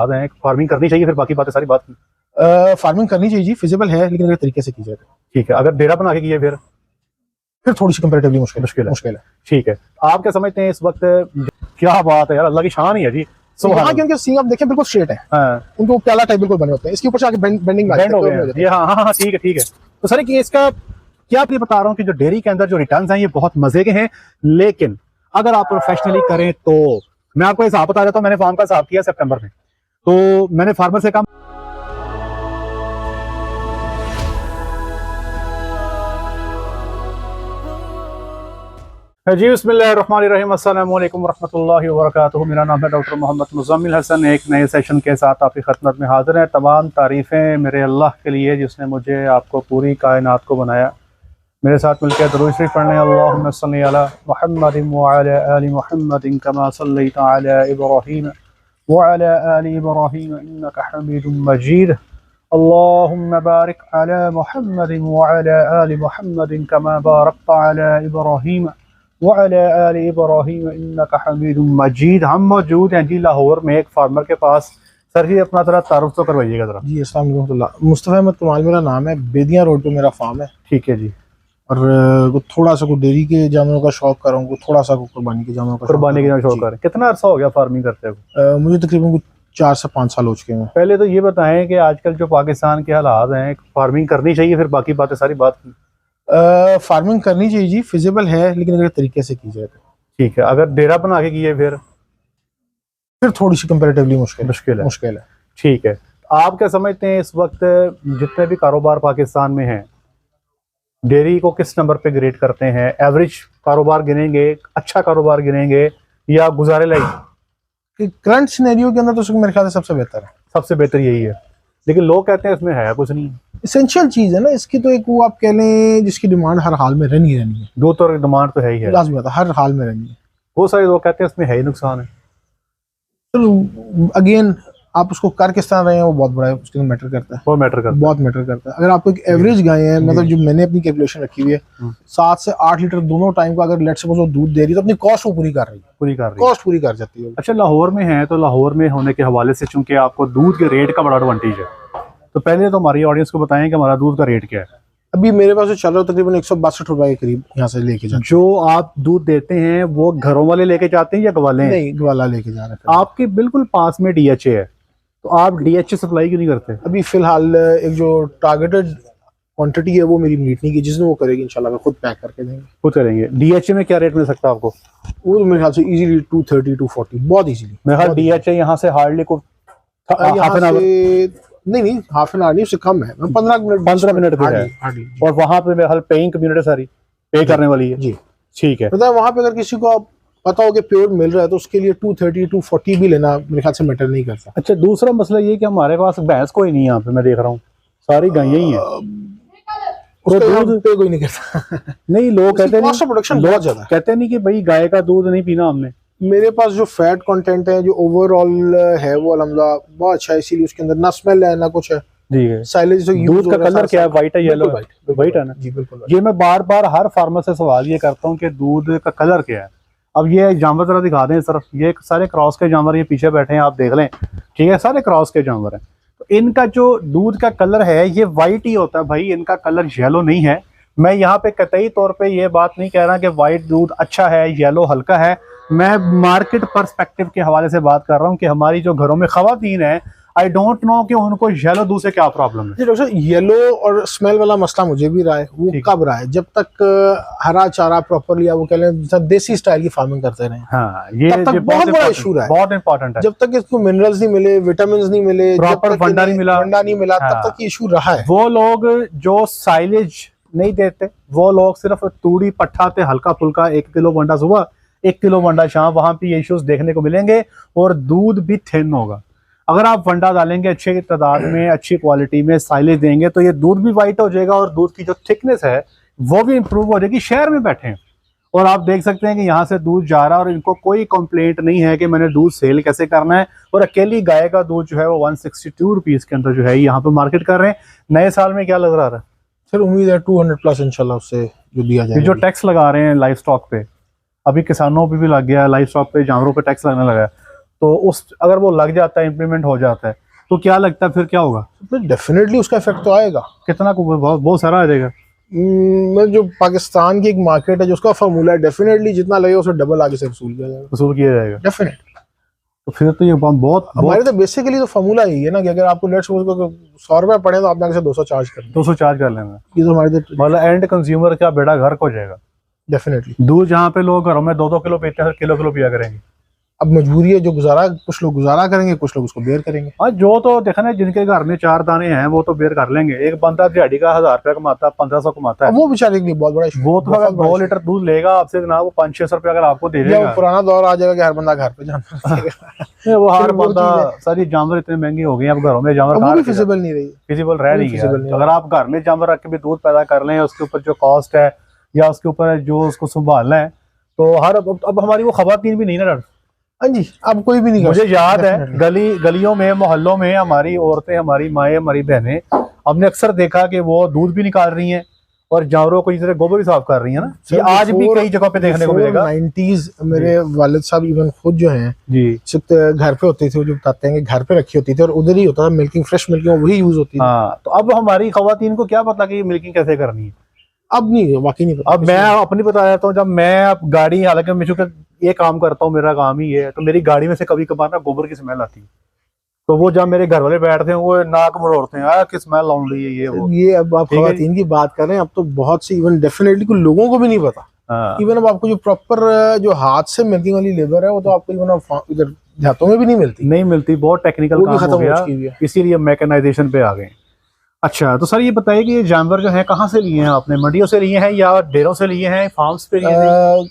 हैं, फार्मिंग करनी चाहिए, फिर बाकी बातें सारी बात की। फार्मिंग करनी चाहिए जी, फिजिबल है, लेकिन अगर तरीके से की जाए तो ठीक है। अगर डेरा बना के किए फिर थोड़ी सी कंपैरेटिवली मुश्किल है। ठीक है। आप क्या समझते हैं इस वक्त? क्या बात है यार, अल्लाह की शान ही है जी। यहाँ के उनके सींग आप देखें बिल्कुल स्ट्रेट है। हाँ। उनको प्याला टाइप बिल्कुल बने होते हैं, इसके ऊपर से आगे बेंडिंग हो गए। हाँ हाँ हाँ, ठीक है ठीक है। तो सर कि इसका क्या आप ये बता रहा हूँ कि जो डेयरी के अंदर जो रिटर्न्स हैं ये बहुत मजे के हैं, लेकिन अगर आप प्रोफेशनली करें तो मैं आपको हिसाब बता देता हूँ। मैंने फार्म का हिसाब किया सितंबर में, तो मैंने फार्मर से कहा जी बिस्मिल्लाहिर्रहमानिर्रहीम, अस्सलाम वालेकुम रहमतुल्लाहि व बरकातुहू। मेरा नाम है डॉक्टर मोहम्मद मुज़म्मिल हसन। एक नए सेशन के साथ आपकी खिदमत में हाजिर है। तमाम तारीफ़ें मेरे अल्लाह के लिए जिसने मुझे आपको पूरी कायनात को बनाया। मेरे साथ मिलकर दुरूद शरीफ पढ़ने। अल्लाहुम्मा सल्लि अला मुहम्मदिन व अला आलि मुहम्मदिन कमा सल्लैता अला इब्राहीम व अला आलि इब्राहीम इन्नका हमीदुम मजीद। अल्लाहुम्मा बारिक अला मुहम्मदिन व अला आलि मुहम्मदिन कमा बारकता अला इब्राहीम वअला आलि इब्राहीम इन्नका हमीदुम मजीद। हम मौजूद हैं जी लाहौर में एक फार्मर के पास। सर जी अपना थोड़ा तारुफ तो करवाइएगा जरा। जी अस्सलाम वालेकुम। मुस्तफ़ा अहमद कमाल मेरा नाम है, बेदिया रोड पे मेरा फार्म है। ठीक है जी। और थोड़ा सा को डेयरी के जानवरों का शौक कर रहा हूँ, थोड़ा सा को कुर्बानी के जानवरों का शौक कर रहे हैं। कितना अरसा हो गया फार्मिंग करते हो? मुझे तकरीबन 4 से 5 साल हो चुके हैं। पहले तो ये बताएं कि आजकल जो पाकिस्तान के हालात हैं, फार्मिंग करनी चाहिए, फिर बाकी बातें सारी बात की। फार्मिंग करनी चाहिए जी, फिजिबल है, लेकिन अगर तरीके से की जाए तो ठीक है। अगर डेरा बना के किए फिर थोड़ी सी कंपैरेटिवली मुश्किल है। ठीक है। आप क्या समझते हैं इस वक्त जितने भी कारोबार पाकिस्तान में हैं, डेयरी को किस नंबर पे ग्रेड करते हैं? एवरेज कारोबार गिनेंगे, अच्छा कारोबार गिनेंगे, या गुजारे लायक? करंट सिनेरियो के अंदर तो मेरे ख्याल से सबसे बेहतर है। सबसे बेहतर यही है, लेकिन लोग कहते हैं इसमें है कुछ नहीं। इसेंशियल चीज है ना इसकी, तो एक वो आप कह लें जिसकी डिमांड हर हाल में रहनी है। दो तो डिमांड तो है ही है, लाजमी बात है, हर हाल में रहनी है। बहुत सारे लोग कहते हैं इसमें है ही नुकसान है। तो अगेन आप उसको कर किस तरह रहे हैं वो बहुत बड़ा है, उसके मैटर करता है, बहुत मैटर करता है। अगर आपको एक एवरेज गाय है, मतलब जो मैंने अपनी कैलकुलेशन रखी हुई है 7 से 8 लीटर दोनों टाइम का, अगर लेट सपोज वो दूध दे रही है तो अपनी कॉस्ट वो पूरी कर रही है, कॉस्ट पूरी कर जाती है। अच्छा, लाहौर में है तो लाहौर में होने के हवाले से चूंकि आपको दूध के रेट का बड़ा एडवांटेज है, तो पहले तो हमारी ऑडियंस को बताएं कि हमारा दूध का रेट क्या है। अभी मेरे पास जो चल रहा है तकरीबन 162 रुपए के करीब यहाँ से लेके जाते हैं। जो आप दूध देते हैं वो घरों वाले लेके जाते हैं या गवाले? नहीं, गवाला लेके जा रहे हैं। आपके बिल्कुल पास में डीएचए है, तो आप डीएचए सप्लाई क्यों नहीं करते? अभी फिलहाल एक जो टारगेटेड क्वांटिटी है वो मेरी मीट नहीं की, जिसने वो करेगी इंशाल्लाह मैं खुद पैक करके देंगे, खुद करेंगे। डीएचए में क्या रेट मिल सकता है आपको? वो मेरे ख्याल से इजीली 230 240, बहुत इजीली। मेरे ख्याल डीएचए यहाँ से हार्डली को नहीं हाफ एन आवर नहीं, उससे कम है, 15 मिनट पे है। और वहाँ पे मेरे ख्याल पेइंग कम्युनिटी सारी पे करने वाली है जी। ठीक है। मतलब वहाँ पे अगर किसी को आप पता हो कि प्योर मिल रहा है तो उसके लिए 230 240 भी लेना मेरे ख्याल से मैटर नहीं करता। अच्छा, दूसरा मसला ये कि हमारे पास भैंस कोई नहीं है यहाँ पे, मैं देख रहा हूँ सारी गायें ही हैं, तो दूध पे कोई नहीं करता। नहीं, लोग कहते हैं प्रोडक्शन बहुत ज्यादा, कहते नहीं कि भाई गाय का दूध नहीं पीना हमने। मेरे पास जो फैट कंटेंट है, जो ओवरऑल है वो अल्हम्दुलिल्लाह बहुत अच्छा है, इसीलिए उसके अंदर ना स्मेल है ना कुछ है। जी है। साइलेज दूध का कलर क्या है? व्हाइट है, येलो है? व्हाइट है ना जी, बिल्कुल। ये मैं बार बार हर फार्मर से सवाल ये करता हूँ कि दूध का कलर क्या है। अब ये जानवर जरा दिखा दें सर, ये सारे क्रॉस के जानवर ये पीछे बैठे हैं, आप देख लें, ठीक है, सारे क्रॉस के जानवर हैं। तो इनका जो दूध का कलर है ये व्हाइट ही होता है भाई, इनका कलर येलो नहीं है। मैं यहाँ पे कतई तौर पे ये बात नहीं कह रहा कि व्हाइट दूध अच्छा है, येलो हल्का है। मैं मार्केट पर्सपेक्टिव के हवाले से बात कर रहा हूँ कि हमारी जो घरों में खवातीन है, आई डोंट नो कि उनको येलो दूध से क्या प्रॉब्लम है। डॉक्टर साहब, येलो और स्मेल वाला मसला मुझे भी रहा है। वो कब रहा है? जब तक हरा चारा प्रॉपरली वो कह लें देसी स्टाइल की फार्मिंग करते रहे। हाँ, ये बहुत बड़ा इशू रहा है, बहुत इंपॉर्टेंट है। जब तक इसको मिनरल्स नहीं मिले, विटामिन नहीं मिले, प्रॉपर वंडा नहीं मिला, तब तक ये इशू रहा है। वो लोग जो साइलेज नहीं देते, वो लोग सिर्फ तूड़ी पट्ठा पे हल्का फुल्का 1 किलो वंडा सुबह 1 किलो वंडा शाम, वहां पे ये इश्यूज देखने को मिलेंगे और दूध भी थिन होगा। अगर आप वंडा डालेंगे अच्छे तादाद में, अच्छी क्वालिटी में, साइलेज देंगे तो ये दूध भी वाइट हो जाएगा और दूध की जो थिकनेस है वो भी इंप्रूव हो जाएगी। शहर में बैठे हैं और आप देख सकते हैं कि यहाँ से दूध जा रहा है और इनको कोई कंप्लेंट नहीं है कि मैंने दूध सेल कैसे करना है। और अकेली गाय का दूध जो है वो 162 रुपीज के अंदर जो है यहाँ पे मार्केट कर रहे हैं। नए साल में क्या लग रहा है सर? उम्मीद है 200+ इंशाल्लाह उससे जो दिया जाएगा। जो टैक्स लगा रहे हैं लाइव स्टॉक पे, अभी किसानों पे भी लग गया, लाइव स्टॉक पे जानवरों पे टैक्स लगने लगा है, तो उस अगर वो लग जाता है, इम्प्लीमेंट हो जाता है, तो क्या लगता है फिर क्या होगा? डेफिनेटली उसका इफेक्ट तो आएगा। कितना को? बहुत सारा आ जाएगा। जो पाकिस्तान की एक मार्केट है जो उसका फार्मूला है, डेफिनेटली जितना लगेगा उससे डबल आगे से वसूल किया जाएगा डेफिनेट। तो फिर तो ये बहुत हमारे तो बेसिकली तो फार्मूला यही है ना कि अगर आपको लेट्स सपोज 100 रुपए पड़े तो आपने आगे से 200 चार्ज करना, 200 चार्ज कर लेना। ये तो हमारे तो मतलब एंड कंज्यूमर का बेड़ा गर्क हो जाएगा डेफिनेटली। दूध जहाँ पे लोग घरों में 2-2 किलो पीते हैं, किलो पिया करेंगे। अब मजबूरी है, जो गुजारा, कुछ लोग गुजारा करेंगे, कुछ लोग उसको बेयर करेंगे। हाँ, जो तो देखा ना, जिनके घर में 4 दाने हैं वो तो बेयर कर लेंगे। एक बंदा दिहाड़ी का 1000 रुपया कमाता है, 1500 कमाता है, वो बेचारे के लिए बहुत बड़ा इशू। वो तो अगर 2 लीटर दूध लेगा आपसे ना, वो 500-600 रुपया अगर आपको दे देगा, पुराना दौर आ जाएगा कि हर बंदा घर पे जानवर वो हर बंदा, सारी जानवर इतने महंगे हो गए हैं, अब घरों में जानवर फिजिबल नहीं रही, फिजिबल रह नहीं गया। अगर आप घर में जानवर रख के भी दूध पैदा कर लें, उसके ऊपर जो कॉस्ट है या उसके ऊपर जो उसको संभालना है, तो अब हमारी वो खवातीन भी नहीं ना डर। हाँ जी, अब कोई भी नहीं। मुझे याद है गलियों में, मोहल्लों में हमारी औरतें, हमारी माएँ, हमारी बहनें, हमने अक्सर देखा कि वो दूध भी निकाल रही हैं और जानवरों को इस तरह गोबर भी साफ कर रही है ना। ये आज भी कई जगह पे देखने को मिलेगा। 90s मेरे वालिद साहब इवन खुद जो हैं जी, घर पे होते थे, वो जो बताते हैं कि घर पे रखी होती थी और उधर ही होता था मिल्किंग, फ्रेश मिल्किंग वही यूज होती थी। हाँ, तो अब हमारी खवातीन को क्या पता कि मिल्किंग कैसे करनी है। अब नहीं, वाकई नहीं पता। अब मैं अपनी बता देता हूँ, जब मैं अब गाड़ी, हालांकि मैं चूंकि ये काम करता हूँ, मेरा काम ही है, तो मेरी गाड़ी में से कभी कभार ना गोबर की स्मेल आती है। तो वो जब मेरे घर वाले बैठते हैं वो नाक मरोड़ते हैं, कि स्मेल लाउन रही है ये अब आप खवातीन की बात कर रहे हैं, अब तो बहुत सी इवन डेफिनेटली कुछ लोगों को भी नहीं पता। इवन अब आपको जो प्रॉपर जो हाथ से मिल्किंग वाली लेबर है वो तो आपको इवन इधर देहातों में भी नहीं मिलती। बहुत टेक्निकल काम हो गया, इसीलिए मैकेनाइजेशन पे आ गए। अच्छा, तो सर ये बताइए कि ये जानवर जो है कहाँ से लिए हैं आपने? मंडियों से लिए हैं या डेरों से लिए हैं, फार्म्स पे लिए हैं?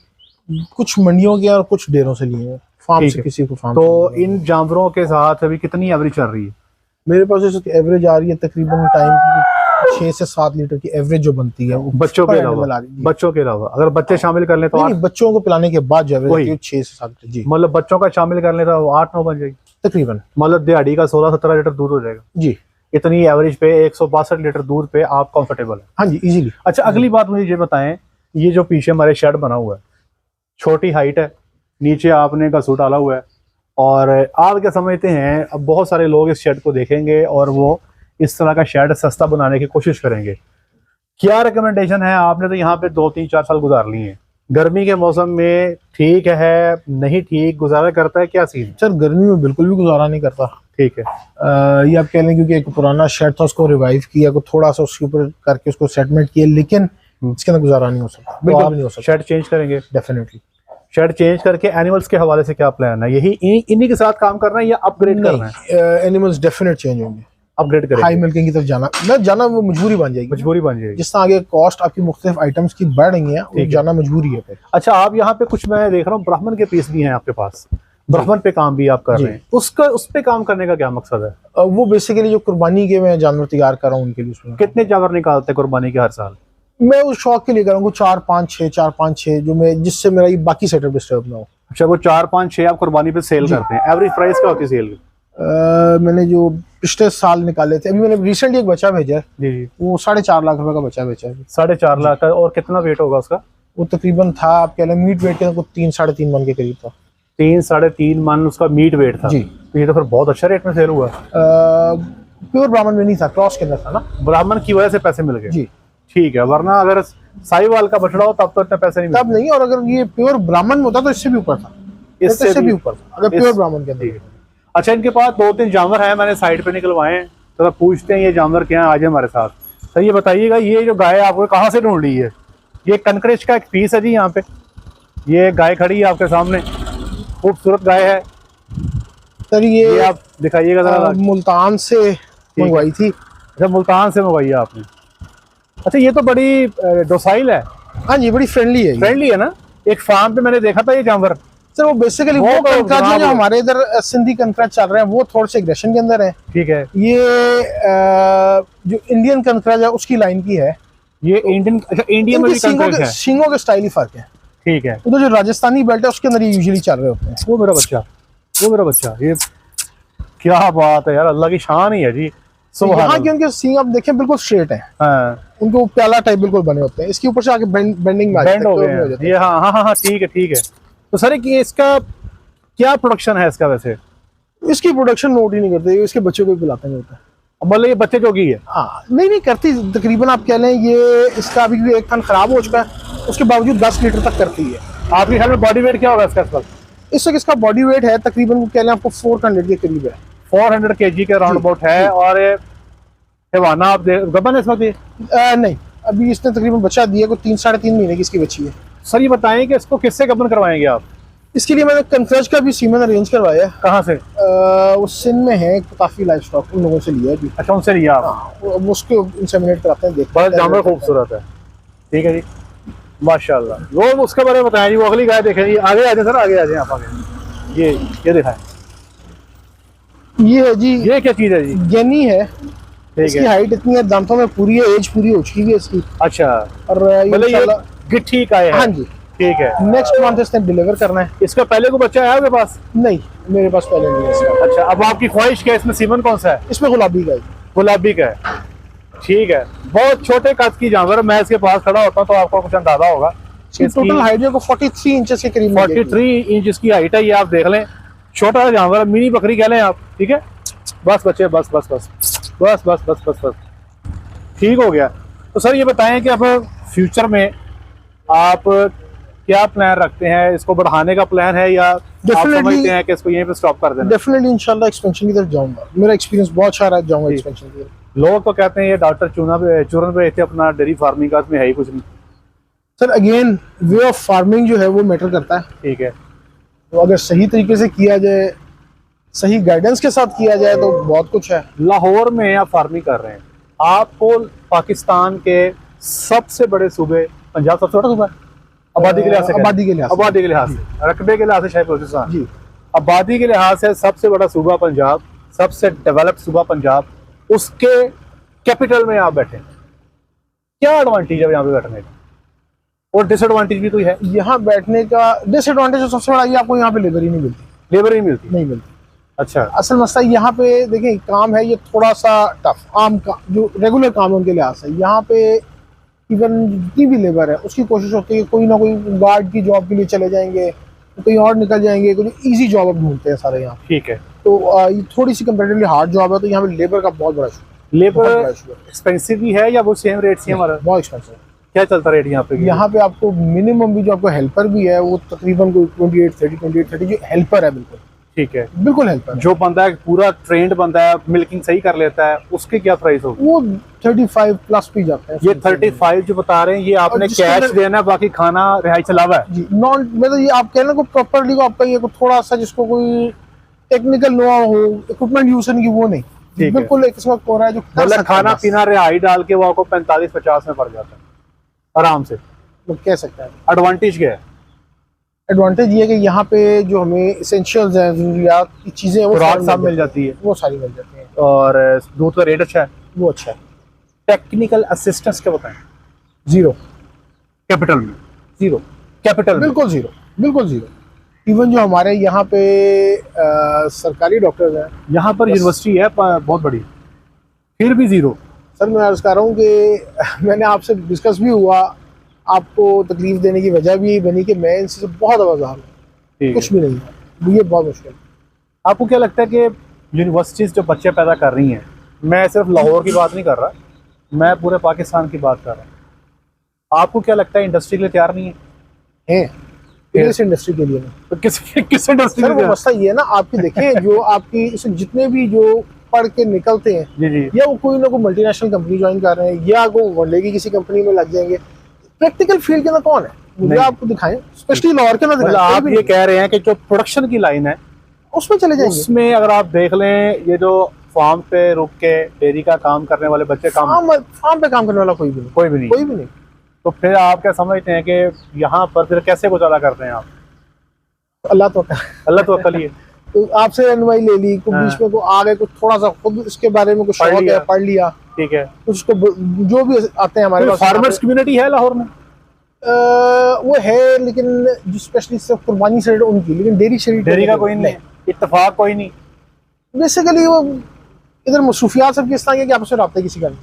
कुछ मंडियों के और कुछ डेरों से लिए हैं, फार्म से किसी को फार्म। तो इन जानवरों के साथ अभी कितनी एवरेज चल रही है? मेरे पास एवरेज आ रही है तकरीबन टाइम की 6 से 7 लीटर की एवरेज जो बनती है, वो बच्चों के अलावा अगर बच्चे शामिल कर ले तो नहीं, बच्चों को पिलाने के बाद जो एवरेज 6 से 7 लीटर। जी, मतलब बच्चों का शामिल कर ले तो 8-9 बन जाएगी तकरीबन। मतलब दिहाड़ी का 16-17 लीटर दूध हो जाएगा। जी, इतनी एवरेज पे 162 लीटर दूध पे आप कंफर्टेबल है? हाँ जी, इजीली। अच्छा, अगली बात मुझे ये बताएं, ये जो पीछे हमारे शेड बना हुआ है, छोटी हाइट है, नीचे आपने गसू डाला हुआ है, और आप क्या समझते हैं, अब बहुत सारे लोग इस शेड को देखेंगे और वो इस तरह का शेड सस्ता बनाने की कोशिश करेंगे। क्या रिकमेंडेशन है? आपने तो यहाँ पे 2-3-4 साल गुजार लिए हैं, गर्मी के मौसम में ठीक है, नहीं ठीक, गुजारा करता है, क्या सीन? सर गर्मी में बिल्कुल भी गुजारा नहीं करता। ठीक है, ये आप कह लें क्योंकि एक पुराना शेड था, उसको रिवाइव किया, को थोड़ा सा उसके ऊपर करके उसको सेटमेंट किया, लेकिन इसके अंदर गुजारा नहीं हो सकता, बिल्कुल भी नहीं हो सकता। शेड चेंज करेंगे? डेफिनेटली। शेड चेंज करके एनिमल्स के हवाले से क्या प्लान है? यही इन्हीं के साथ काम करना है या अपग्रेड करना है? एनिमल्स डेफिनेट चेंज होंगे, अपग्रेड करेंगे, हाई मिल्किंग की तरफ जाना वो मजबूरी बन जाएगी। जिस तरह आगे कॉस्ट आपकी मुख्तलिफ आइटम्स की बढ़ रही है, जाना मजबूरी है। अच्छा, आप यहाँ पे कुछ मैं देख रहा हूँ ब्राह्मण के पीस भी हैं आपके पास, ब्राह्मण पे काम भी आप कर रहे हैं, उस पे काम करने का क्या मकसद है? वो बेसिकली जो कुर्बानी के मैं जानवर तैयार कर रहा हूँ उनके लिए। उसमें कितने जानवर निकालते हैं कुर्बानी के हर साल? मैं उस शौक के लिए कर रहा हूँ 4-5-6 जो मैं, जिससे मेरा ये बाकी सेटअप डिस्टर्ब ना हो। अच्छा, वो 4-5-6 आप कुर्बानी पे सेल करते हैं। एवरेज प्राइस क्या होती है सेल की? मैंने जो पिछले साल निकाले थे, अभी मैंने रिसेंटली एक बच्चा भेजा है जी, वो 4.5 लाख रुपए का बच्चा बेचा है। 4.5 लाख का? और कितना वेट होगा उसका? वो तकरीबन था, आप कह लें मीट वेट के 3-3.5 मन के करीब था। 3-3.5 मन उसका मीट वेट था जी। तो ये तो फिर बहुत अच्छा रेट में सेल हुआ। प्योर ब्राह्मण में नहीं था, क्रॉस के अंदर था ना, ब्राह्मण की वजह से पैसे मिल गए जी। ठीक है, वरना अगर साहिवाल का बछड़ा हो तब तो इतने पैसे नहीं, तब नहीं। और अगर ये प्योर ब्राह्मण होता तो इससे भी ऊपर था, इससे भी ऊपर था अगर प्योर ब्राह्मण के अंदर। अच्छा, इनके पास 2-3 जानवर हैं, मैंने साइड पे निकलवाए हैं, तो पूछते हैं ये जानवर क्या है, आज हमारे साथ। तो ये बताइएगा, ये जो गाय आपको कहाँ से ढूंढ ली है? ये कनकरेज का एक पीस है जी, यहाँ पे ये गाय खड़ी है आपके सामने, खूबसूरत गाय है सर। ये आप दिखाइएगा जरा। मुल्तान से मंगवाई थी। अच्छा, मुल्तान से मंगवाई है आपने? अच्छा, ये तो बड़ी डोसाइल है। हाँ जी, बड़ी फ्रेंडली है ना। एक फार्म पे मैंने देखा था ये जानवर। सर वो बेसिकली वो कनकरा जो हमारे इधर सिंधी कनकरा चल रहे हैं वो थोड़े से एग्रेशन के अंदर है। ठीक है, ये जो इंडियन कनकरा है उसकी लाइन की है। ये इंडियन, अच्छा इंडियन में भी कनकरा है, सींगों के स्टाइल ही फर्क है। ठीक है, उधर जो राजस्थानी बेल्ट है उसके अंदर ये यूजुअली चल रहे होते हैं। वो मेरा बच्चा, ये क्या बात है यार, अल्लाह की शान ही है जी। यहाँ के उनके सींग आप देखें बिल्कुल स्ट्रेट है, उनको प्याला टाइप बिल्कुल बने होते हैं, इसके ऊपर से आगे बेंडिंग बेंड हो गए ये। हाँ, ठीक है। तो सर कि इसका क्या प्रोडक्शन है इसका? वैसे इसकी प्रोडक्शन नोट ही नहीं करते, इसके बच्चे को भी पिलाते नहीं होता। मतलब ये बच्चे जोगी है? हाँ, नहीं करती तकरीबन, आप कह लें ये इसका अभी भी एक थन खराब हो चुका है, उसके बावजूद 10 लीटर तक करती है। आपके ख्याल में बॉडी वेट क्या होगा इसका इस वक्त? इस वक्त इसका बॉडी वेट है तकरीबन कह लें आपको 400 के करीब है। 400 kg के राउंड अबाउट है। और हिवाना आप गबन है इस वक्त? नहीं, अभी इसने तकरीबन बच्चा दिया, कोई 3-3.5 महीने की इसकी बच्ची है। सर ये बताएं कि इसको किससे गबन करवाएंगे आप? इसके लिए मैंने कंफ्रेज का भी सीमेन अरेंज करवाया है। कहाँ से? वो सिंध में है काफी लाइफ स्टॉक, उन लोगों से लिया है अभी। अच्छा, उनसे लिया आप? वो उसको इंसेमिनेट कराते हैं, देखते हैं। बड़ा जानवर खूबसूरत है। ठीक है जी, माशाल्लाह। वो उसके बारे में बताएं जी, वो अगली गाय देखें जी। आगे आ जाए सर, आगे आ जाए आप आगे। ये दिखाएं, ये है जी, ये क्या चीज है जी? गेनी है। ठीक इसकी है। हाइट इतनी है, दांतों में पूरी है, एज पूरी हो चुकी है इसकी। अच्छा, और मतलब ये गिट्ठी का है? हाँ जी। ठीक है। नेक्स्ट मंथ इसने डिलीवर करना है। इसका पहले को बच्चा है आपके पास? नहीं, मेरे पास पहले नहीं है इसका। अच्छा, अब आपकी ख्वाहिश क्या है, इसमें सीमन कौन सा है? इसमें गुलाबी का है। गुलाबी का है। ठीक है। बहुत छोटे कद की जानवर, मैं इसके पास खड़ा होता हूँ तो आपको कुछ अंदाजा होगा। टोटल हाइट जो 43 इंचेस के करीब, 43 इंच इसकी हाइट है। ये आप देख लें, छोटा जानवर, मिनी बकरी कह लें आप। ठीक है, बस बच्चे, बस बस बस बस बस बस बस बस ठीक हो गया। तो सर ये बताएं कि अब फ्यूचर में आप क्या प्लान रखते हैं? इसको बढ़ाने का प्लान है या आप समझते हैं कि इसको यहीं पे स्टॉप कर देना? डेफिनेटली इंशाल्लाह एक्सपेंशन की तरफ जाऊंगा। मेरा एक्सपीरियंस बहुत अच्छा रहा, जाऊंगा एक्सपेंशन की तरफ। लोग तो कहते हैं ये डॉक्टर चूरन पे थे अपना डेयरी फार्मिंग का, इसमें है ही कुछ नहीं। Sir again way of farming जो है वो मैटर करता है। ठीक है। तो अगर सही तरीके से किया जाए, सही गाइडेंस के साथ किया जाए तो बहुत कुछ है। लाहौर में आप फार्मिंग कर रहे हैं, आपको पाकिस्तान के सबसे बड़े सूबे, पंजाब सबसे बड़ा सूबा है आबादी के लिहाज से? आबादी के लिहाज से, आबादी के लिहाज से, रकबे के लिहाज से शायद बलूचिस्तान जी। आबादी के लिहाज से सबसे बड़ा सूबा पंजाब, सबसे डेवलप्ड सूबा पंजाब, उसके कैपिटल में आप बैठे, क्या एडवांटेज है यहाँ पे बैठने का? और डिसएडवांटेज भी कोई है? यहाँ बैठने का डिसएडवांटेज सबसे बड़ा ये, आपको यहाँ पे लेबर ही नहीं मिलती। लेबर ही मिलती? नहीं मिलती। अच्छा। असल मसला यहाँ पे देखिए, काम है ये थोड़ा सा टफ, आम का जो रेगुलर काम है उनके लिहाज से। यहाँ पे इवन जितनी भी लेबर है उसकी कोशिश होती है कोई ना कोई गार्ड की जॉब के लिए चले जाएंगे, कहीं और निकल जाएंगे, कुछ इजी जॉब अब ढूंढते हैं सारे यहाँ। ठीक है। तो ये थोड़ी सी कंपेरेटिवली हार्ड जॉब है, तो यहाँ पे लेबर का बहुत बड़ा इशू है। लेबर एक्सपेंसिव भी है या वो सेम रेट से हमारा? बहुत एक्सपेंसिव है। क्या चलता रेट यहाँ पे? यहाँ पे आपको मिनिमम भी जो आपको हेल्पर भी है वो तकरीबन कोई 28-30 जो हेल्पर है, बिल्कुल ठीक है, बिल्कुल हेल्पर। जो बंदा है पूरा ट्रेंड बंदा है, मिल्किंग सही कर लेता है, उसके क्या प्राइस होगी? वो 35 प्लस भी जाते हैं। ये 35 जो बता रहे हैं, ये आपने कैश देना है, बाकी खाना रिहाइश अलावा है जी। नॉन मतलब ये आप कह रहे हैं प्रॉपरली को आपका ये थोड़ा सा जिसको कोई टेक्निकल नो हो, इक्विपमेंट यूज की, वो नहीं, बिल्कुल एक किस्म का है जो मतलब खाना पीना रिहाई डाल के वो आपको 45-50 में पड़ जाता है आराम से, तो कह सकते हैं। एडवांटेज क्या है? एडवांटेज ये है कि यहाँ पे जो हमें इसेंशियल्स हैं, जरूरियात की चीजें वो सारी मिल जाती है, वो सारी मिल जाती हैं। और दूध का रेट अच्छा है, वो अच्छा है। टेक्निकल असिस्टेंस क्या बताएं? जीरो। कैपिटल में जीरो, कैपिटल बिल्कुल जीरो, बिल्कुल जीरो। इवन जो हमारे यहाँ पे सरकारी डॉक्टर्स हैं, यहाँ पर यूनिवर्सिटी है बहुत बड़ी, फिर भी जीरो। सर मैं अर्ज कर रहा हूँ कि मैंने आपसे डिस्कस भी हुआ, आपको तकलीफ देने की वजह भी बनी कि मैं इनसे बहुत आवाज़ार हूँ, कुछ भी नहीं है, ये बहुत मुश्किल। आपको क्या लगता है कि यूनिवर्सिटीज़ जो बच्चे पैदा कर रही हैं, मैं सिर्फ लाहौर की बात नहीं कर रहा, मैं पूरे पाकिस्तान की बात कर रहा हूँ, आपको क्या लगता है इंडस्ट्री के लिए तैयार नहीं है? इस इंडस्ट्री के लिए तो किस इंडस्ट्री? सर वो मसला ये है ना, आपकी देखें जो आपकी जितने भी जो पढ़ के निकलते हैं जी जी, या वो कोई ना कोई मल्टीनेशनल कंपनी ज्वाइन कर रहे हैं या वो वनडे की किसी कंपनी में लग जाएंगे, प्रैक्टिकल फील्ड के अंदर कौन है? मुझे आपको दिखाएं, स्पेशली लाहौर के अंदर। आप ये कह रहे हैं कि जो प्रोडक्शन की लाइन है उसमें चले जाएंगे। उसमें अगर आप देख लें, ये जो फार्म पे रुक के डेयरी का काम करने वाले बच्चे, फार्म पे काम करने वाला कोई भी नहीं, कोई भी नहीं। तो फिर आप क्या समझते हैं कि यहाँ पर फिर कैसे गुजारा करते हैं आप? अल्लाह तो अकल ही है। तो आपसे एनवाई ले ली, कुछ बीच में को आगे कुछ थोड़ा सा खुद इसके बारे में कुछ शौक है, पढ़ लिया, ठीक है, कुछ को जो भी आते हैं हमारे पास। फार्मर्स कम्युनिटी है लाहौर में? वो है, लेकिन जो स्पेशली सिर्फ कुर्बानी से उनकी, लेकिन डेयरी का कोई नहीं, इत्तेफाक कोई नहीं। बेसिकली वो इधर मसरूफियात सबकी इस तरह की आपस में रब्ता किसी का नहीं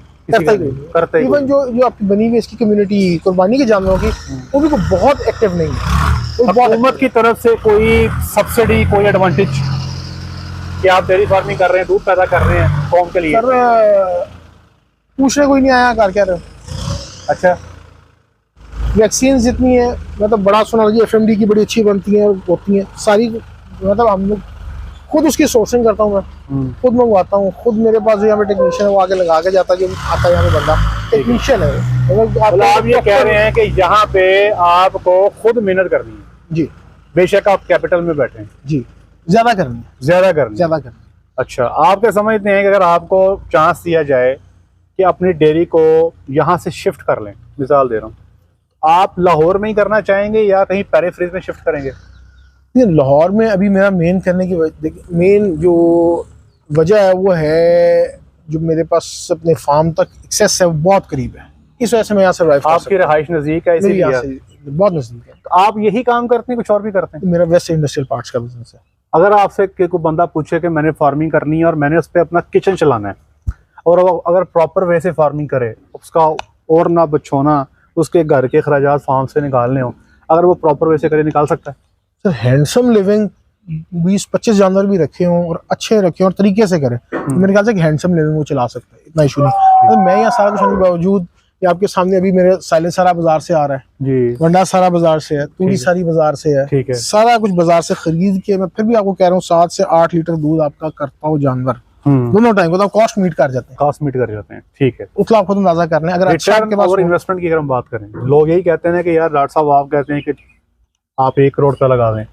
करता। इवन जो आपकी बनी हुई इसकी कम्युनिटी कुर्बानी के जानवरों की, वो भी बहुत एक्टिव नहीं है। हुकूमत की तरफ से कोई सब्सिडी, कोई एडवांटेज? कि आप डेयरी फार्मिंग कर रहे हैं, दूध पैदा कर रहे हैं कौम के लिए? सर पूछने कोई नहीं आया, कर क्या रहे हो। अच्छा, वैक्सीन जितनी है मतलब बड़ा सुना लगी, FMD की बड़ी अच्छी बनती है होती है सारी, मतलब हम लोग खुद उसकी सोर्सिंग करता हूँ, मैं खुद मंगवाता हूँ, खुद मेरे पास जो यहाँ पे टेक्नीशियन है वो आगे लगा के जाता है, जो आता है यहाँ पे बंदा टेक्नीशियन है। मतलब आप ये कह रहे हैं कि यहाँ पे आपको खुद मेहनत करनी है? जी, बेशक आप कैपिटल में बैठे हैं। जी, ज्यादा करनी है, ज्यादा करनी। अच्छा, आप क्या समझते हैं कि अगर आपको चांस दिया जाए कि अपनी डेयरी को यहाँ से शिफ्ट कर लें, मिसाल दे रहा हूँ, आप लाहौर में ही करना चाहेंगे या कहीं पेरिफेरी में शिफ्ट करेंगे? लाहौर में अभी मेरा मेन करने की मेन जो वजह है वो है जो मेरे पास अपने फार्म तक एक्सेस है वो बहुत करीब है, इस वजह से मैं यहाँ सर्वाइव कर सकता हूँ। आपकी रहाइश नजदीक है इसीलिए? यहाँ से बहुत नजदीक है। तो आप यही काम करते हैं, कुछ और भी करते हैं? मेरा वेस्ट इंडस्ट्रियल पार्ट्स का बिजनेस है। अगर आपसे कोई बंदा पूछे कि मैंने फार्मिंग करनी है और मैंने उस पर अपना किचन चलाना है, और अगर प्रॉपर वे से फार्मिंग करे, उसका और ना बचोना, उसके घर के खर्चात फार्म से निकालने हो, अगर वो प्रॉपर वे से करे, निकाल सकता है? सर हैंडसम लिविंग 20-25 जानवर भी रखे हों और अच्छे रखे हों और तरीके से करें, तो मेरे ख्याल से हैंडसम लिविंग वो चला सकता है, इतना इशू नहीं। तो मैं यहाँ सारा कुछ के बावजूद ये आपके सामने अभी मेरे साइलेंसर बाजार से आ रहा है जी, वंडा सारा बाजार से है, तूड़ी सारी बाजार से है, ठीक है, सारा कुछ बाजार से खरीद के मैं फिर भी आपको कह रहा हूँ 7 से 8 लीटर दूध आपका करता हूँ जानवर दोनों टाइम को, तो कॉस्ट मीट कर जाते हैं। कॉस्ट मीट कर जाते हैं, ठीक है। उतना आप खुद अंदाजा कर लें। अगर अच्छा आपके पास इन्वेस्टमेंट की अगर हम बात करें, लोग यही कहते हैं कि यार डॉक्टर साहब आप कहते हैं कि आप 1 करोड़ का लगा दें,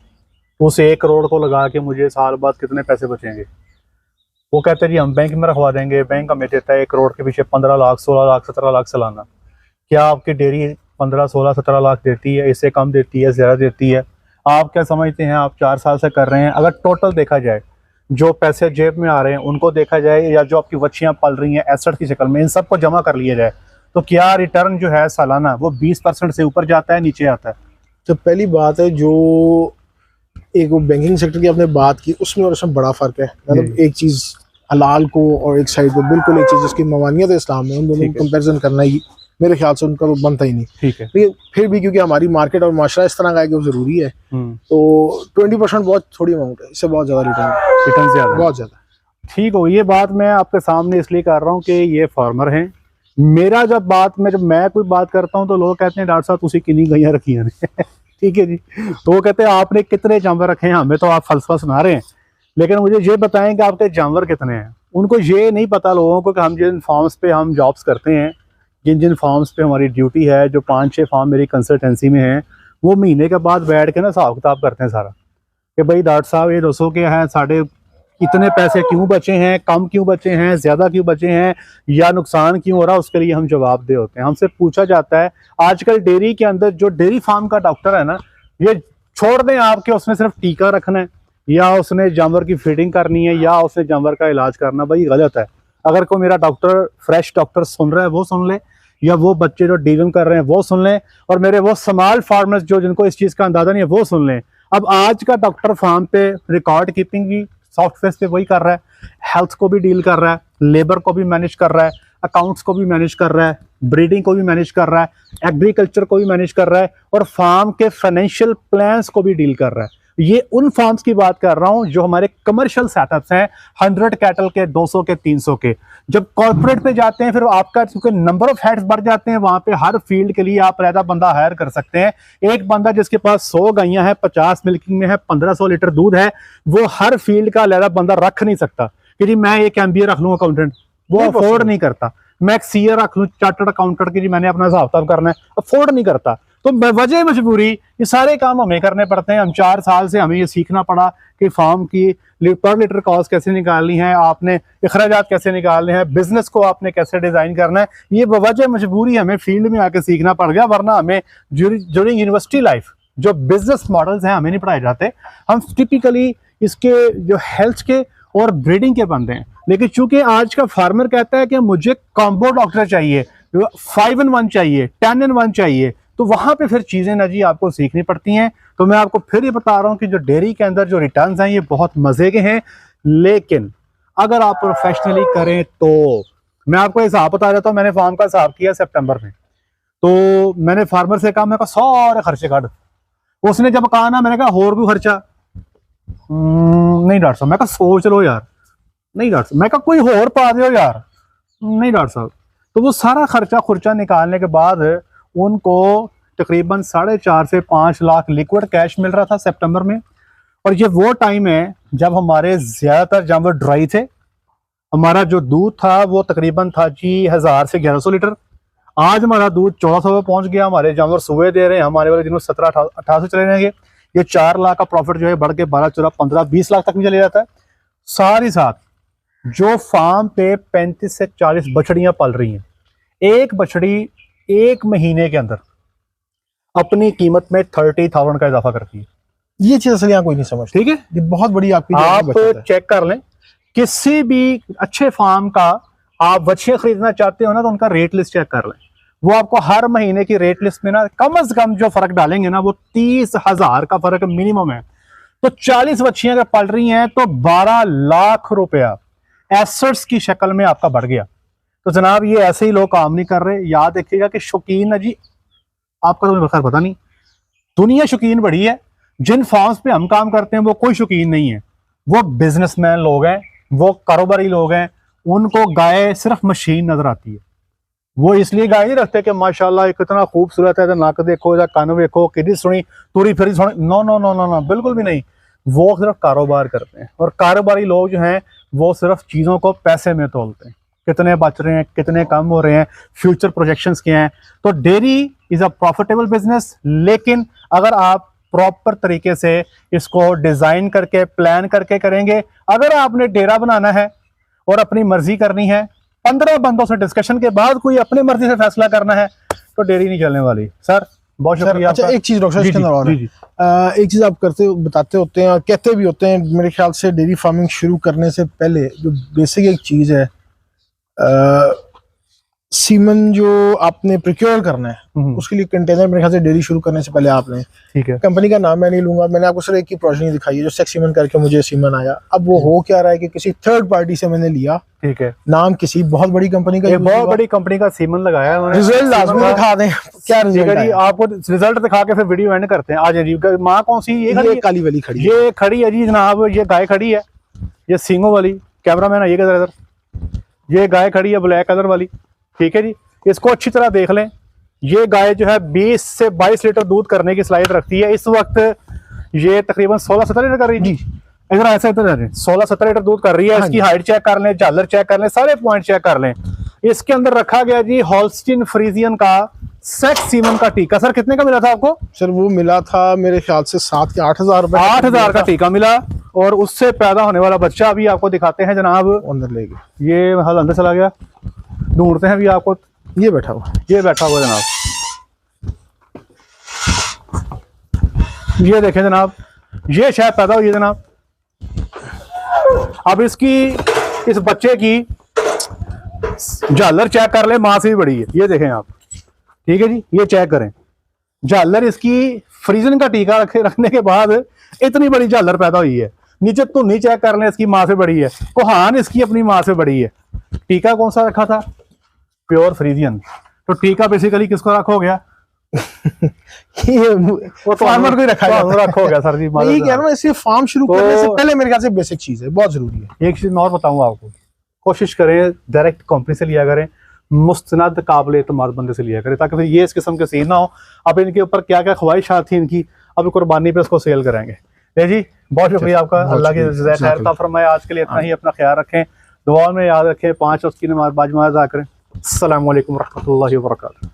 उस 1 करोड़ को लगा के मुझे साल बाद कितने पैसे बचेंगे? वो कहते हैं जी हम बैंक में रखवा देंगे, बैंक हमें देता है 1 करोड़ के पीछे 15 लाख 16 लाख 17 लाख सालाना। क्या आपकी डेयरी 15 16 17 लाख देती है? इससे कम देती है, ज़्यादा देती है? आप क्या समझते हैं? आप 4 साल से कर रहे हैं, अगर टोटल देखा जाए, जो पैसे जेब में आ रहे हैं उनको देखा जाए, या जो आपकी बच्चियाँ पल रही हैं एसेट की शक्ल में, इन सबको जमा कर लिया जाए, तो क्या रिटर्न जो है सालाना वो 20% से ऊपर जाता है, नीचे आता है? तो पहली बात है जो एक वो बैंकिंग सेक्टर की आपने बात की, उसमें और उसमें बड़ा फर्क है। मतलब एक चीज़ हलाल को और एक साइड पे बिल्कुल एक चीज़ जिसकी मवानियत है इस्लाम में, उन दोनों को कंपेरिजन करना ही मेरे ख्याल से उनका तो बनता ही नहीं। ठीक है, लेकिन फिर भी क्योंकि हमारी मार्केट और माशरा इस तरह का है कि वो जरूरी है, तो 20% बहुत थोड़ी अमाउंट है, इससे बहुत ज्यादा रिटर्न ज्यादा, बहुत ज्यादा। ठीक हो, ये बात मैं आपके सामने इसलिए कर रहा हूँ कि ये फार्मर हैं। मेरा जब मैं कोई बात करता हूँ तो लोग कहते हैं डॉक्टर साहब तुसी कितनी गैया रखी हैं ठीक है जी, तो वो कहते हैं आपने कितने जानवर रखे हैं, हमें तो आप फलसफा सुना रहे हैं, लेकिन मुझे ये बताएं कि आपके जानवर कितने हैं। उनको ये नहीं पता लोगों को कि हम जिन फार्म्स पे हम जॉब्स करते हैं, जिन फार्म्स पे हमारी ड्यूटी है, जो 5-6 फार्म मेरी कंसल्टेंसी में हैं, वो महीने के बाद बैठ के ना हिसाब किताब करते हैं सारा, कि भाई डॉक्टर साहब ये दसो के हैं साढ़े इतने पैसे क्यों बचे हैं, कम क्यों बचे हैं, ज़्यादा क्यों बचे हैं, या नुकसान क्यों हो रहा है, उसके लिए हम जवाबदेह होते हैं। हमसे पूछा जाता है, आजकल डेयरी के अंदर जो डेयरी फार्म का डॉक्टर है ना, ये छोड़ दें आपके उसने सिर्फ टीका रखना है, या उसने जानवर की फीडिंग करनी है, या उसने जानवर का इलाज करना, भाई गलत है। अगर कोई मेरा डॉक्टर फ्रेश डॉक्टर सुन रहा है वो सुन ले, या वो बच्चे जो डीलिंग कर रहे हैं वो सुन लें, और मेरे वो स्मॉल फार्मर्स जो जिनको इस चीज़ का अंदाजा नहीं है वो सुन लें। अब आज का डॉक्टर फार्म पे रिकॉर्ड कीपिंग भी सॉफ्टवेयर पे वही कर रहा है, हेल्थ को भी डील कर रहा है, लेबर को भी मैनेज कर रहा है, अकाउंट्स को भी मैनेज कर रहा है, ब्रीडिंग को भी मैनेज कर रहा है, एग्रीकल्चर को भी मैनेज कर रहा है, और फार्म के फाइनेंशियल प्लान्स को भी डील कर रहा है। ये उन फार्म्स की बात कर रहा हूं जो हमारे कमर्शियल सेटअप्स हैं, 100 कैटल के, 200 के, 300 के। जब कॉर्पोरेट पे जाते हैं फिर आपका क्योंकि नंबर ऑफ हेड्स बढ़ जाते हैं, वहां पे हर फील्ड के लिए आप अलग बंदा हायर कर सकते हैं। एक बंदा जिसके पास 100 गायें हैं, 50 मिल्किंग में है, 1500 लीटर दूध है, वो हर फील्ड का अलग बंदा रख नहीं सकता कि जी मैं एक MBA रख लूँ अकाउंटेंट, वो अफोर्ड नहीं करता। मैं एक CA रख लूँ चार्टर्ड अकाउंटेंट की, जी मैंने अपना हिसाब किताब करना है, अफोर्ड नहीं करता। तो वजह मजबूरी ये सारे काम हमें करने पड़ते हैं। हम 4 साल से हमें ये सीखना पड़ा कि फार्म की पर लीटर कॉस्ट कैसे निकालनी है, आपने अखराजात कैसे निकालने हैं, बिजनेस को आपने कैसे डिजाइन करना है। ये वजह मजबूरी हमें फील्ड में आके सीखना पड़ गया, वरना हमें ड्यूरिंग यूनिवर्सिटी लाइफ जो बिजनेस मॉडल्स हैं हमें नहीं पढ़ाए जाते। हम टिपिकली इसके जो हेल्थ के और ब्रीडिंग के बंदे हैं, लेकिन चूंकि आज का फार्मर कहता है कि मुझे कॉम्बो डॉक्टर चाहिए, 5 in 1 चाहिए, 10 in 1 चाहिए, तो वहां पे फिर चीजें ना जी आपको सीखनी पड़ती हैं। तो मैं आपको फिर ये बता रहा हूं कि जो डेयरी के अंदर जो रिटर्न्स हैं ये बहुत मजे के हैं, लेकिन अगर आप प्रोफेशनली करें तो मैं आपको हिसाब बता देता हूं। मैंने फार्म का हिसाब किया सितंबर में, तो मैंने फार्मर से कहा, मैं कहा सारे खर्चे काट। उसने जब कहा ना, मैंने कहा और भी खर्चा, नहीं डॉक्टर साहब, मैं कहा सोच लो यार, नहीं डॉक्टर साहब, मैं कहा कोई और पा दो यार, नहीं डॉक्टर साहब। तो वो सारा खर्चा खुर्चा निकालने के बाद उनको तकरीबन 4.5 से 5 लाख लिक्विड कैश मिल रहा था सितंबर में। और ये वो टाइम है जब हमारे ज़्यादातर जानवर ड्राई थे। हमारा जो दूध था वो तकरीबन था जी 1000 से 1100 लीटर। आज हमारा दूध 1400 पे पहुंच गया। हमारे जानवर सुबह दे रहे हैं, हमारे वाले दिनों 17-18 चले जाएंगे। ये 4 लाख का प्रॉफिट जो है बढ़ के 12, 14, 15, 20 लाख तक भी चले जाता है। साथ ही साथ जो फार्म पे 35 से 40 बछड़ियां पल रही हैं, एक बछड़ी 1 महीने के अंदर अपनी कीमत में 30,000 का इजाफा करती है। ये चीज असली यहाँ कोई नहीं समझ, ठीक है, ये बहुत बड़ी आपकी आप चेक कर लें। किसी भी अच्छे फार्म का आप बछियां खरीदना चाहते हो ना, तो उनका रेट लिस्ट चेक कर लें। वो आपको हर महीने की रेट लिस्ट में ना कम से कम जो फर्क डालेंगे ना, वो 30,000 का फर्क मिनिमम है। तो 40 बछियां अगर पल रही हैं तो 12 लाख रुपया एसेट्स की शक्ल में आपका बढ़ गया। तो जनाब ये ऐसे ही लोग काम नहीं कर रहे। याद रखिएगा कि शौकीन है जी, आपका तो मुझे पता नहीं, दुनिया शौकीन बड़ी है। जिन फार्म्स पे हम काम करते हैं वो कोई शौकीन नहीं है, वो बिजनेसमैन लोग हैं, वो कारोबारी लोग हैं। उनको गाय सिर्फ मशीन नजर आती है। वो इसलिए गाय नहीं रखते कि माशाल्लाह कितना खूबसूरत है, नाक देखो या कान देखो, कितनी सुनी तुरी फिरी सुनी, no no no no no, बिल्कुल भी नहीं। वो सिर्फ कारोबार करते हैं। और कारोबारी लोग जो हैं वो सिर्फ चीज़ों को पैसे में तोलते हैं, कितने बच रहे हैं, कितने कम हो रहे हैं, फ्यूचर प्रोजेक्शंस क्या हैं। तो dairy is a profitable business, लेकिन अगर आप प्रॉपर तरीके से इसको डिज़ाइन करके प्लान करके करेंगे। अगर आपने डेरा बनाना है और अपनी मर्जी करनी है, 15 बंदों से डिस्कशन के बाद कोई अपनी मर्जी से फैसला करना है, तो डेयरी नहीं चलने वाली। सर बहुत शुक्रिया। अच्छा एक चीज डॉक्टर इसके अंदर और है, एक चीज आप करते बताते होते हैं और कहते भी होते हैं, मेरे ख्याल से डेयरी फार्मिंग शुरू करने से पहले जो बेसिक एक चीज है, सीमन जो आपने प्रोक्योर करना है उसके लिए कंटेनर मेरे ख्याल से डेयरी शुरू करने से पहले आपने, ठीक है, कंपनी का नाम मैं नहीं लूंगा, मैंने आपको सिर्फ एक ही प्रोजेक्ट दिखाई है जो सेक्स सीमन करके मुझे सीमन आया। अब वो हो क्या रहा है कि किसी थर्ड पार्टी से मैंने लिया, ठीक है, नाम किसी बहुत बड़ी कंपनी का, बहुत बड़ी कंपनी का सीमन लगाया है। रिजल्ट लाजमी दिखा दें, क्या रिजल्ट है? आपको रिजल्ट दिखा के फिर वीडियो एंड करते हैं। आज जी माँ कौन सी, ये काली वाली खड़ी, ये खड़ी है जी जनाब, ये गाय खड़ी है, ये सींगों वाली। कैमरा मैन ये इधर, ये गाय खड़ी है ब्लैक कलर वाली, ठीक है जी। इसको अच्छी तरह देख लें। ये गाय जो है 20 से 22 लीटर दूध करने की सलाहियत रखती है। इस वक्त ये तकरीबन 16-17 लीटर कर रही है जी, इधर ऐसे 16-17 लीटर दूध कर रही है। इसकी हाइट चेक कर लें, झालर चेक कर लें, सारे पॉइंट चेक कर लें। इसके अंदर रखा गया जी हॉल्स्टीन फ्रीजियन का सेक्स सीमन का टीका। सर कितने का मिला था आपको? सर वो मिला था मेरे ख्याल से 7 या 8,000 रुपए, 8,000 का टीका मिला। और उससे पैदा होने वाला बच्चा अभी आपको दिखाते हैं जनाब, अंदर ले गए, ये हल अंदर चला गया, ढूंढते हैं अभी आपको। ये बैठा हुआ, ये बैठा हुआ जनाब, ये देखें जनाब, ये शायद पैदा हुई है जनाब। अब इसकी, इस बच्चे की झालर चेक कर ले, मां से भी बड़ी है, ये देखें आप, ठीक है जी, ये चेक करें झालर। इसकी फ्रीजन का टीका रखने के बाद इतनी बड़ी झालर पैदा हुई है। नीचे धुन्नी चेक कर लें, इसकी मां से बड़ी है। कोहान इसकी अपनी मां से बड़ी है। टीका कौन सा रखा था? Pure Friesian. तो टीका बेसिकली किसको रखा हो गया? वो तो फार्मर को ही रखा हो गया सर जी। यही कह रहा हूं, इसलिए फार्म शुरू करने से पहले मेरे ख्याल से बेसिक चीज है, बहुत जरूरी है। एक चीज और बताऊंगा आपको, कोशिश करें डायरेक्ट कंपनी से लिया करें, मुस्तनद काबिल एतमाद बंदे से लिया करें, ताकि फिर ये इस किस्म के सीन ना हो। अब इनके ऊपर क्या क्या ख्वाहिशात थी इनकी, अब कुर्बानी पे इसको सेल करेंगे। जी बहुत शुक्रिया आपका, अल्लाह की खैर फरमाए। आज के लिए इतना ही, अपना ख्याल रखें, दुआ में याद रखें, 5 वक्त की नमाज बाजमाज अदा करें। अस्सलाम वालेकुम रहमतुल्लाहि व बरकातुहू।